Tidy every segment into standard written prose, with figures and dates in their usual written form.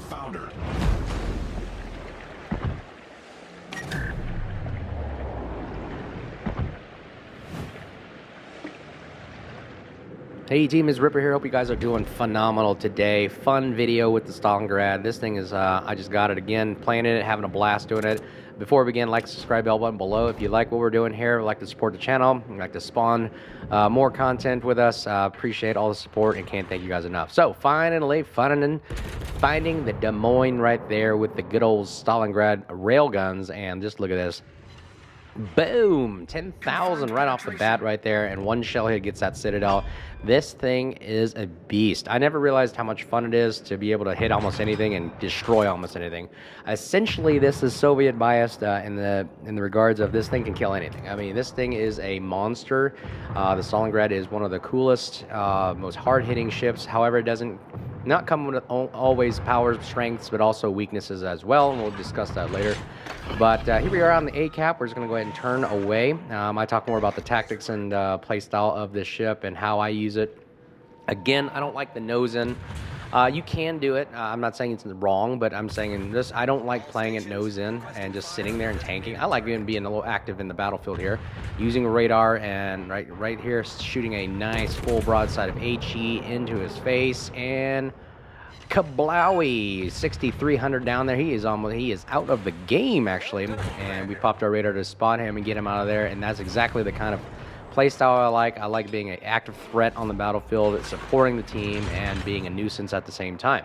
founder. Hey team, it's Ripper here. Hope you guys are doing phenomenal today. Fun video with the Stalingrad. This thing is, I just got it again, playing it, having a blast doing it. Before we begin, like the subscribe bell button below. If you like what we're doing here, like to support the channel, like to spawn more content with us, appreciate all the support and can't thank you guys enough. So finally, finding the Des Moines right there with the good old Stalingrad railguns, and just look at this. Boom! 10,000 right off the bat right there, and one shell hit gets that Citadel. This thing is a beast. I never realized how much fun it is to be able to hit almost anything and destroy almost anything. Essentially, this is Soviet biased in the regards of this thing can kill anything. I mean, this thing is a monster. The Stalingrad is one of the coolest, most hard-hitting ships. However, it doesn't not come with always powers, strengths, but also weaknesses as well, and we'll discuss that later. But here we are on the ACAP. We're just going to go ahead and turn away. I talk more about the tactics and play style of this ship and how I use it. Again, I don't like the nose in. You can do it. I'm not saying it's wrong, but I'm saying this. I don't like playing it nose in and just sitting there and tanking. I like being a little active in the battlefield here, using a radar and right here shooting a nice full broadside of HE into his face, and kablowie, 6,300 down there. He is out of the game actually, and we popped our radar to spot him and get him out of there. And that's exactly the kind of playstyle I like. I like being an active threat on the battlefield, supporting the team, and being a nuisance at the same time.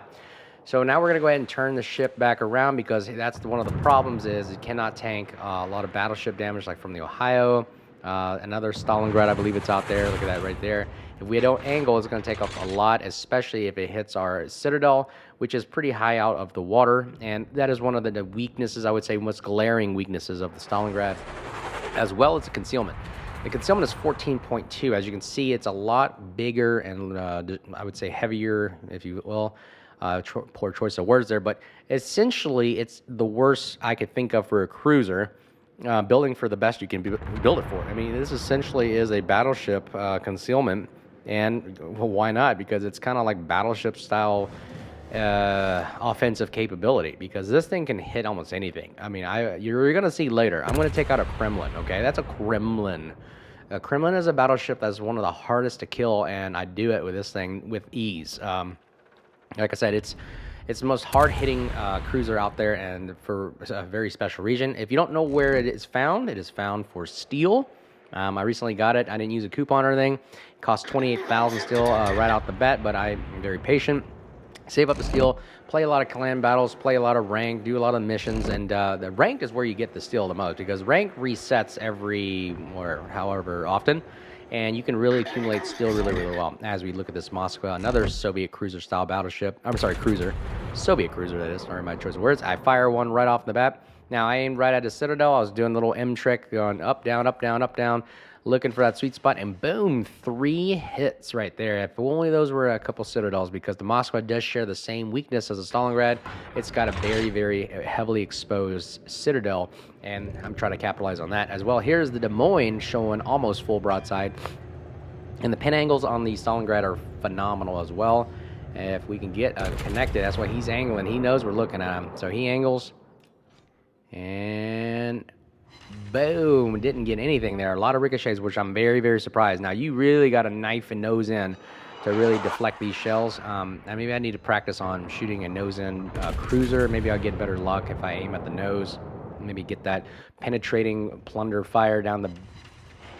So now we're going to go ahead and turn the ship back around, because that's one of the problems is it cannot tank a lot of battleship damage like from the Ohio. Another Stalingrad, I believe it's out there. Look at that right there. If we don't angle, it's going to take off a lot, especially if it hits our Citadel, which is pretty high out of the water. And that is one of the weaknesses, I would say, most glaring weaknesses of the Stalingrad, as well as the concealment. The concealment is 14.2. As you can see, it's a lot bigger and I would say heavier, if you will. Poor choice of words there, but essentially it's the worst I could think of for a cruiser. Building for the best you can build it for. I mean, this essentially is a battleship concealment, and well, why not? Because it's kind of like battleship style offensive capability, because this thing can hit almost anything. I mean, you're going to see later. I'm going to take out a Kremlin, okay? That's a Kremlin. A Kremlin is a battleship that's one of the hardest to kill, and I do it with this thing with ease. Like I said, it's the most hard-hitting cruiser out there, and for a very special region. If you don't know where it is found for steel. I recently got it. I didn't use a coupon or anything. It cost 28,000 steel right out the bat, but I'm very patient. Save up the steel, play a lot of clan battles, play a lot of rank, do a lot of missions, and the rank is where you get the steel the most, because rank resets however often, and you can really accumulate steel really well. As we look at this Moskva, another Soviet cruiser-style battleship. I'm sorry, cruiser. Soviet cruiser, that is. Sorry, my choice of words. I fire one right off the bat. Now, I aimed right at the Citadel. I was doing a little M trick, going up, down, up, down, up, down, looking for that sweet spot, and boom, 3 hits right there. If only those were a couple Citadels, because the Moskva does share the same weakness as the Stalingrad. It's got a very, very heavily exposed Citadel, and I'm trying to capitalize on that as well. Here's the Des Moines showing almost full broadside, and the pin angles on the Stalingrad are phenomenal as well. And if we can get connected, that's why he's angling. He knows we're looking at him, so he angles, and boom, didn't get anything there. A lot of ricochets, which I'm very, very surprised. Now, you really got to knife and nose in to really deflect these shells. Maybe I need to practice on shooting a nose-in cruiser. Maybe I'll get better luck if I aim at the nose. Maybe get that penetrating plunder fire down the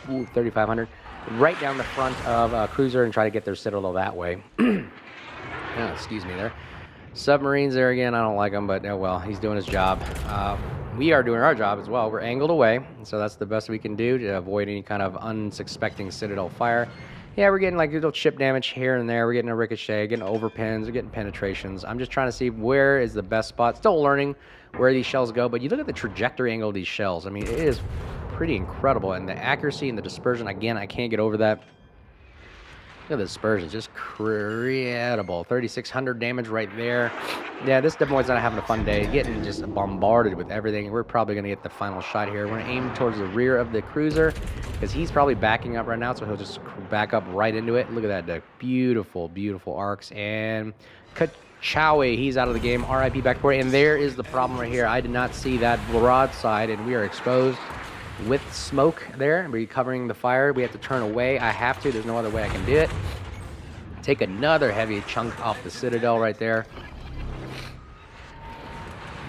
3,500, right down the front of a cruiser, and try to get their Citadel that way. Oh, excuse me there. Submarines there again, I don't like them, but oh well, he's doing his job. We are doing our job as well. We're angled away, so that's the best we can do to avoid any kind of unsuspecting Citadel fire. Yeah, we're getting like little chip damage here and there. We're getting a ricochet, getting overpins, we're getting penetrations. I'm just trying to see where is the best spot. Still learning where these shells go, but you look at the trajectory angle of these shells. I mean, it is pretty incredible, and the accuracy and the dispersion, again, I can't get over that. Look at the dispersion, just incredible. 3,600 damage right there. Yeah, this Demoi's not having a fun day. Getting just bombarded with everything. We're probably going to get the final shot here. We're going to aim towards the rear of the cruiser because he's probably backing up right now, so he'll just back up right into it. Look at that, the beautiful, beautiful arcs. And Kachawi, he's out of the game. RIP back for it. And there is the problem right here. I did not see that broadside, and we are exposed with smoke there. We're covering the fire. We have to turn away. I have to. There's no other way I can do it. Take another heavy chunk off the Citadel right there.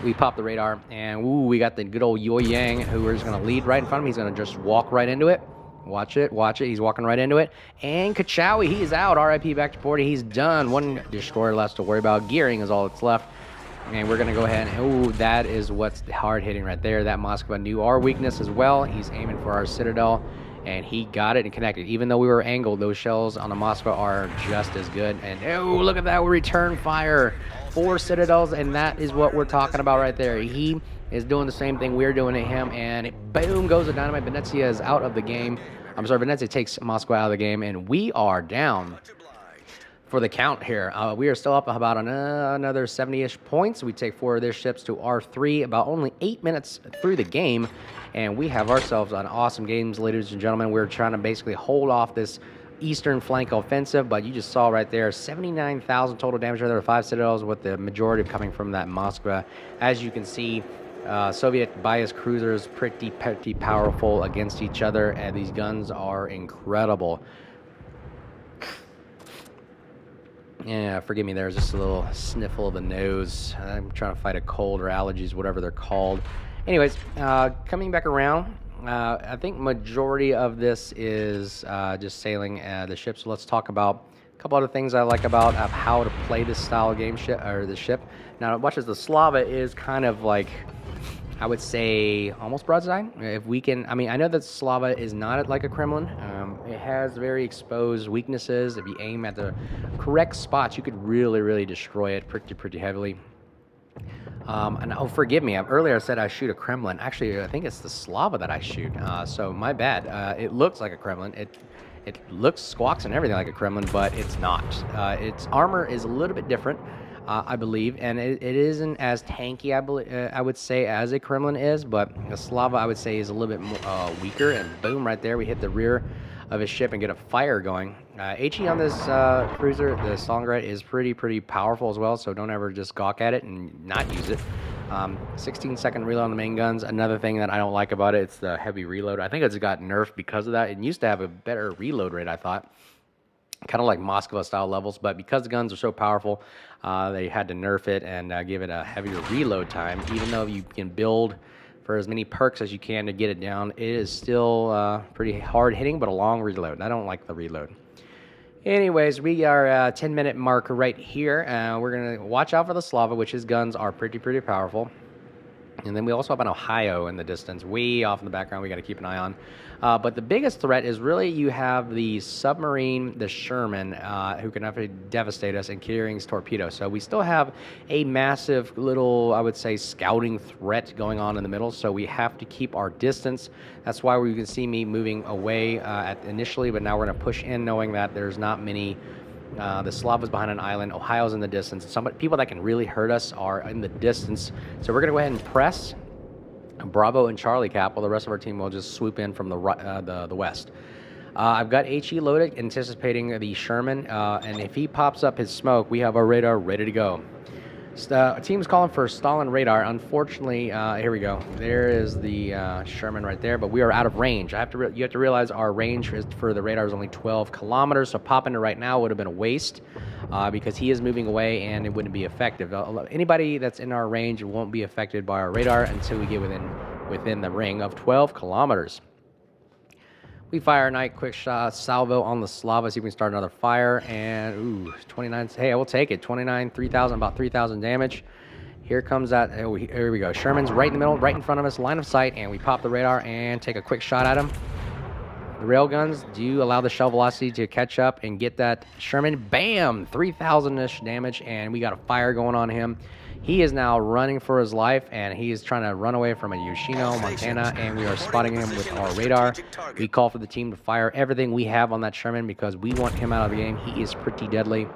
We pop the radar, and ooh, we got the good old Yo Yang, who is going to lead right in front of him. He's going to just walk right into it. Watch it, watch it. He's walking right into it. And Kachawi, he is out. RIP back to 40. He's done. One destroyer less to worry about. Gearing is all that's left. And we're going to go ahead and, ooh, that is what's hard hitting right there. That Moskva knew our weakness as well. He's aiming for our Citadel, and he got it and connected. Even though we were angled, those shells on the Moskva are just as good. And, oh, look at that. We return fire. 4 Citadels, and that is what we're talking about right there. He is doing the same thing we're doing to him, and boom goes the dynamite. Venezia is out of the game. I'm sorry, Venezia takes Moskva out of the game, and we are down for the count here. We are still up about another 70-ish points. We take 4 of their ships to R3 about only 8 minutes through the game, and we have ourselves an awesome games, ladies and gentlemen. We're trying to basically hold off this eastern flank offensive, but you just saw right there 79,000 total damage. There were 5 Citadels, with the majority coming from that Moskva. As you can see, Soviet bias cruisers pretty powerful against each other, and these guns are incredible. Yeah, forgive me, there's just a little sniffle of the nose. I'm trying to fight a cold or allergies, whatever they're called. Anyways, coming back around, I think majority of this is just sailing the ship. So let's talk about a couple other things I like about how to play this style of game ship, or the ship. Now, watch as the Slava is kind of like, I would say, almost broadside. If we can, I mean, I know that Slava is not like a Kremlin. It has very exposed weaknesses. If you aim at the correct spots, you could really destroy it pretty heavily. And oh, forgive me. Earlier I said I shoot a Kremlin. Actually, I think it's the Slava that I shoot. So my bad. It looks like a Kremlin. It looks, squawks and everything like a Kremlin, but it's not. Its armor is a little bit different, I believe, and it isn't as tanky, I would say, as a Kremlin is. But the Slava, I would say, is a little bit more, weaker. And boom, right there, we hit the rear of his ship and get a fire going. HE on this cruiser, the Stalingrad, is pretty powerful as well, so don't ever just gawk at it and not use it. 16-second reload on the main guns. Another thing that I don't like about it, it's the heavy reload. I think it's got nerfed because of that. It used to have a better reload rate, I thought. Kind of like Moskva style levels, but because the guns are so powerful, they had to nerf it and give it a heavier reload time. Even though you can build for as many perks as you can to get it down, it is still pretty hard hitting, but a long reload. I don't like the reload. Anyways, we are 10-minute mark right here. We're going to watch out for the Slava, which his guns are pretty powerful. And then we also have an Ohio in the distance, way off in the background we got to keep an eye on. But the biggest threat is really you have the submarine, the Sherman, who can actually devastate us, and Kering's torpedo. So we still have a massive little, I would say, scouting threat going on in the middle. So we have to keep our distance. That's why you can see me moving away initially, but now we're going to push in knowing that there's not many. The Slava's behind an island. Ohio's in the distance. People that can really hurt us are in the distance. So we're going to go ahead and press Bravo and Charlie Cap, while the rest of our team will just swoop in from the west. I've got HE loaded, anticipating the Sherman, and if he pops up his smoke, we have our radar ready to go. Our team's calling for Stalin radar. Unfortunately, here we go. There is the Sherman right there, but we are out of range. You have to realize our range for the radar is only 12 kilometers, so popping it right now would have been a waste because he is moving away and it wouldn't be effective. Anybody that's in our range won't be affected by our radar until we get within the ring of 12 kilometers. We fire a nice quick shot salvo on the Slava, see if we can start another fire. And, ooh, 29. Hey, I will take it. 29, 3,000, about 3,000 damage. Here comes that. Oh, here we go. Sherman's right in the middle, right in front of us, line of sight. And we pop the radar and take a quick shot at him. The railguns do allow the shell velocity to catch up and get that Sherman. Bam! 3,000-ish damage, and we got a fire going on him. He is now running for his life, and he is trying to run away from a Yoshino, Montana, and we are spotting him with our radar. We call for the team to fire everything we have on that Sherman because we want him out of the game. He is pretty deadly.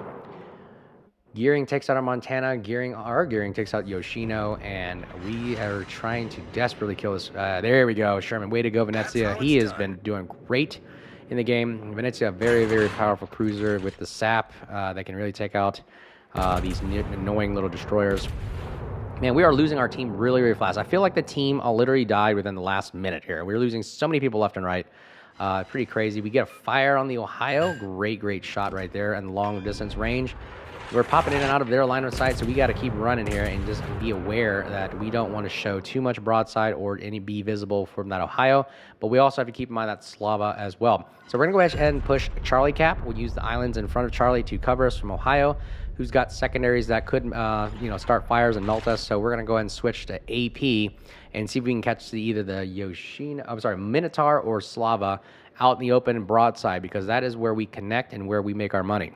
Gearing takes out our Montana, our gearing takes out Yoshino, and we are trying to desperately kill this. There we go, Sherman. Way to go, Venezia. He has been doing great in the game. Venezia, very, very powerful cruiser with the sap that can really take out these annoying little destroyers. Man, we are losing our team really, really fast. I feel like the team literally died within the last minute here. We're losing so many people left and right. Pretty crazy. We get a fire on the Ohio. Great, great shot right there and long distance range. We're popping in and out of their line of sight, so we got to keep running here and just be aware that we don't want to show too much broadside or any be visible from that Ohio. But we also have to keep in mind that Slava as well. So we're going to go ahead and push Charlie Cap. We'll use the islands in front of Charlie to cover us from Ohio, who's got secondaries that could, start fires and melt us. So we're going to go ahead and switch to AP and see if we can catch either the Minotaur or Slava out in the open broadside, because that is where we connect and where we make our money.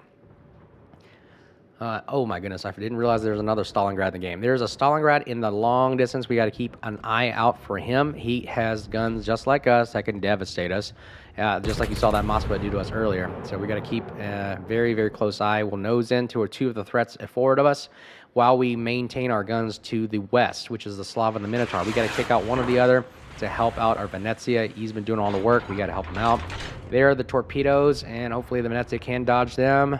Oh my goodness, I didn't realize there was another Stalingrad in the game. There's a Stalingrad in the long distance. We got to keep an eye out for him. He has guns just like us that can devastate us, just like you saw that Moskva do to us earlier. So we got to keep a very, very close eye. We'll nose into two of the threats forward of us while we maintain our guns to the west, which is the Slav and the Minotaur. We got to kick out one or the other to help out our Venezia. He's been doing all the work. We got to help him out. There are the torpedoes, and hopefully the Venezia can dodge them.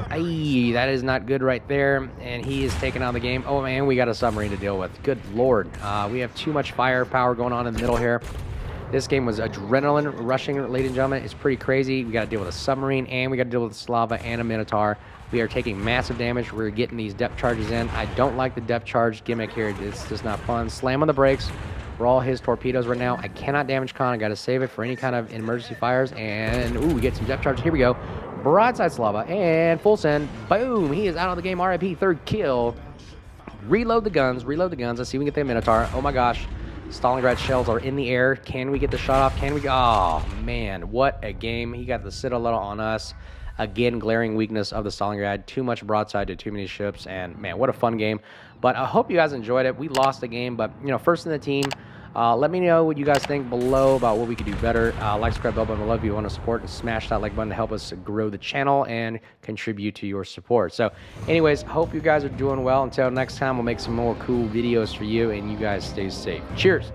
Aye, that is not good right there, and he is taken out of the game. Oh, man, we got a submarine to deal with. Good Lord. We have too much firepower going on in the middle here. This game was adrenaline rushing, ladies and gentlemen. It's pretty crazy. We got to deal with a submarine, and we got to deal with a Slava and a Minotaur. We are taking massive damage. We're getting these depth charges in. I don't like the depth charge gimmick here. It's just not fun. Slam on the brakes. For all his torpedoes right now. I cannot damage Khan. I got to save it for any kind of emergency fires. And, ooh, we get some depth charges. Here we go. Broadside Slava. And full send. Boom. He is out of the game. RIP. Third kill. Reload the guns. Reload the guns. Let's see if we can get the Minotaur. Oh, my gosh. Stalingrad shells are in the air. Can we get the shot off? Can we? Oh, man. What a game. He got the Citadel on us. Again, glaring weakness of the Stalingrad. Too much broadside to too many ships. And, man, what a fun game. But I hope you guys enjoyed it. We lost the game, but, first in the team. Let me know what you guys think below about what we could do better. Like, subscribe, bell button below if you want to support, and smash that like button to help us grow the channel and contribute to your support. So, anyways, hope you guys are doing well. Until next time, we'll make some more cool videos for you, and you guys stay safe. Cheers.